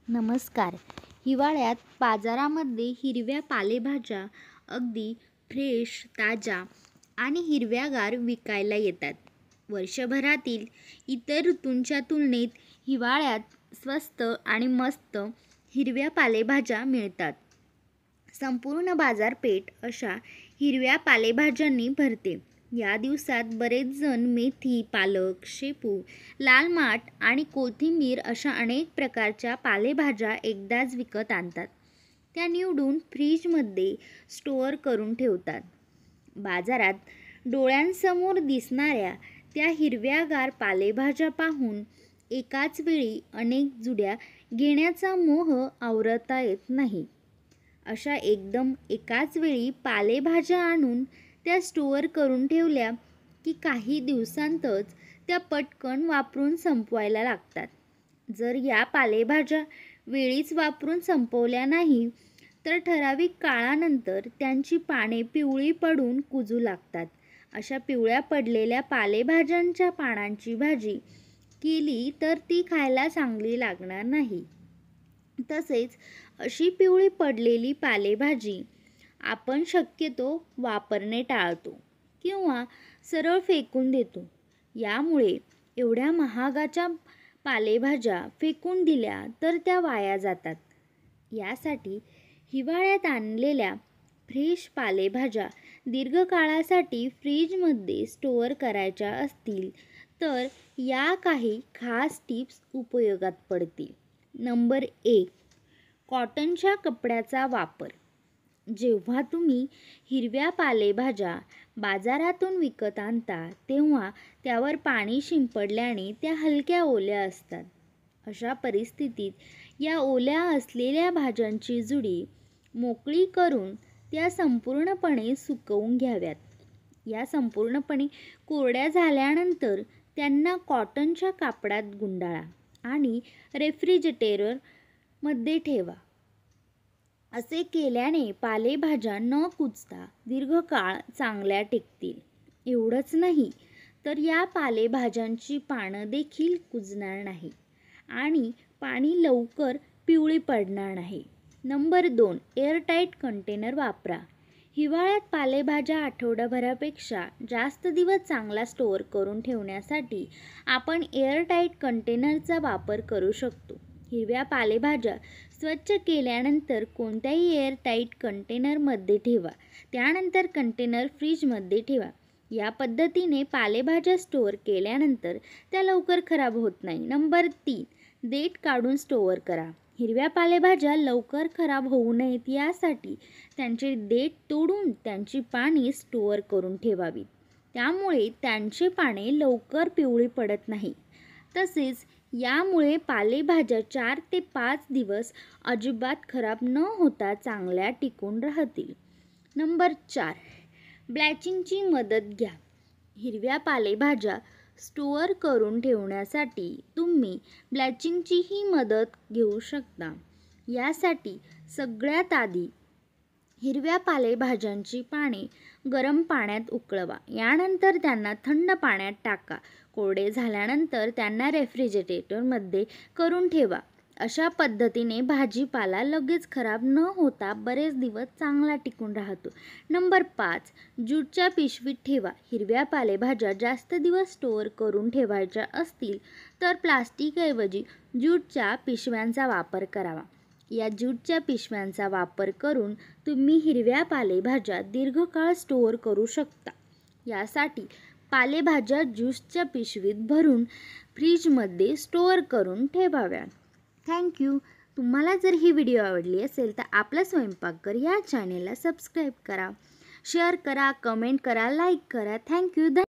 नमस्कार. हिवाळ्यात बाजारामध्ये हिरव्या पालेभाज्या अगदी फ्रेश, ताज्या आणि हिरव्यागार विकायला येतात. वर्षभरातील इतर ऋतूंच्या तुलनेत हिवाळ्यात स्वस्त आणि मस्त हिरव्या पालेभाज्या मिळतात. संपूर्ण बाजारपेठ अशा हिरव्या पालेभाज्यांनी भरते. या दिवसात बरेच जण मेथी, पालक, शेपू, लाल माठ आणि कोथिंबीर अशा अनेक प्रकारच्या पालेभाज्या एकदाच विकत आणतात. त्या निवडून फ्रीजमध्ये स्टोअर करून ठेवतात. बाजारात डोळ्यांसमोर दिसणाऱ्या त्या हिरव्यागार पालेभाज्या पाहून एकाच वेळी अनेक जुड्या घेण्याचा मोह आवरता येत नाही. अशा एकदम एकाच वेळी पालेभाज्या आणून त्या स्टोअर करून ठेवल्या की काही दिवसांतच त्या पटकन वापरून संपवायला लागतात. जर या पालेभाज्या वेळीच वापरून संपवल्या नाही तर ठराविक काळानंतर त्यांची पाने पिवळी पडून कुजू लागतात. अशा पिवळ्या पडलेल्या पालेभाज्यांच्या पानांची भाजी केली तर ती खायला चांगली लागणार नाही. तसेच अशी पिवळी पडलेली पालेभाजी आपण शक्यतो वापरणे टाळतो किंवा सरळ फेकून देतो. यामुळे एवढ्या महागाच्या पालेभाज्या फेकून दिल्या तर त्या वाया जातात. यासाठी हिवाळ्यात आणलेल्या फ्रेश पालेभाज्या दीर्घकाळासाठी फ्रीजमध्ये स्टोअर करायच्या असतील तर या काही खास टिप्स उपयोगात पडतील. नंबर 1. कॉटनच्या कपड्याचा वापर. जेव्हा तुम्ही हिरव्या पालेभाज्या बाजारातून विकत आणता तेव्हा त्यावर पाणी शिंपडल्याने त्या हलक्या ओल्या असतात. अशा परिस्थितीत या ओल्या असलेल्या भाज्यांची जुडी मोकळी करून त्या संपूर्णपणे सुकवून घ्याव्यात. या संपूर्णपणे कोरड्या झाल्यानंतर त्यांना कॉटनच्या कापडात गुंडाळा आणि रेफ्रिजरेटरमध्ये ठेवा. असे केल्याने पालेभाज्या न कुजता दीर्घकाळ चांगल्या टिकतील. एवढंच नाही तर या पालेभाज्यांची पानं देखील कुजणार नाही आणि पाने लवकर पिवळी पडणार नाही. नंबर 2. एअरटाईट कंटेनर वापरा. हिवाळ्यात पालेभाज्या आठवड्याभरापेक्षा जास्त दिवस चांगला स्टोअर करून ठेवण्यासाठी आपण एअरटाईट कंटेनरचा वापर करू शकतो. हिरव्या पालेभाज्या स्वच्छ केल्यानंतर कोणत्याही एअरटाईट कंटेनरमध्ये ठेवा. त्यानंतर कंटेनर फ्रीजमध्ये ठेवा. या पद्धतीने पालेभाज्या स्टोअर केल्यानंतर त्या लवकर खराब होत नाही. नंबर 3. देठ काढून स्टोअर करा. हिरव्या पालेभाज्या लवकर खराब होऊ नयेत यासाठी त्यांचे देठ तोडून त्यांची पाने स्टोअर करून ठेवावीत. त्यामुळे त्यांचे पाने लवकर पिवळी पडत नाही. तसेच यामुळे पालेभाज्या 4 ते 5 दिवस अजिबात खराब न होता चांगल्या टिकून राहतील. नंबर 4. ब्लॅचिंगची मदत घ्या. हिरव्या पालेभाज्या स्टोअर करून ठेवण्यासाठी तुम्ही ब्लॅचिंगचीही मदत घेऊ शकता. यासाठी सगळ्यात आधी हिरव्या पालेभाज्यांची पाने गरम पाण्यात उकळवा. यानंतर त्यांना थंड पाण्यात टाका. कोरडे झाल्यानंतर त्यांना रेफ्रिजरेटरमध्ये करून ठेवा. अशा पद्धतीने भाजीपाला लगेच खराब न होता बरेच दिवस चांगला टिकून राहतो. नंबर 5. ज्यूटच्या पिशवीत ठेवा. हिरव्या पालेभाज्या जास्त दिवस स्टोअर करून ठेवायच्या असतील तर प्लास्टिकऐवजी ज्यूटच्या पिशव्यांचा वापर करावा. या ज्यूटच्या पिशव्यांचा वापर करून तुम्ही हिरव्या पालेभाज्या दीर्घकाळ स्टोअर करू शकता. यासाठी पालेभाज्या ज्यूटच्या पिशवीत भरून फ्रीजमध्ये स्टोअर करून ठेवाव्यात. थँक्यू. तुम्हाला जर ही व्हिडिओ आवडली असेल तर आपला स्वयंपाकघर या चॅनेलला सबस्क्राईब करा, शेअर करा, कमेंट करा, लाईक करा. थँक्यू.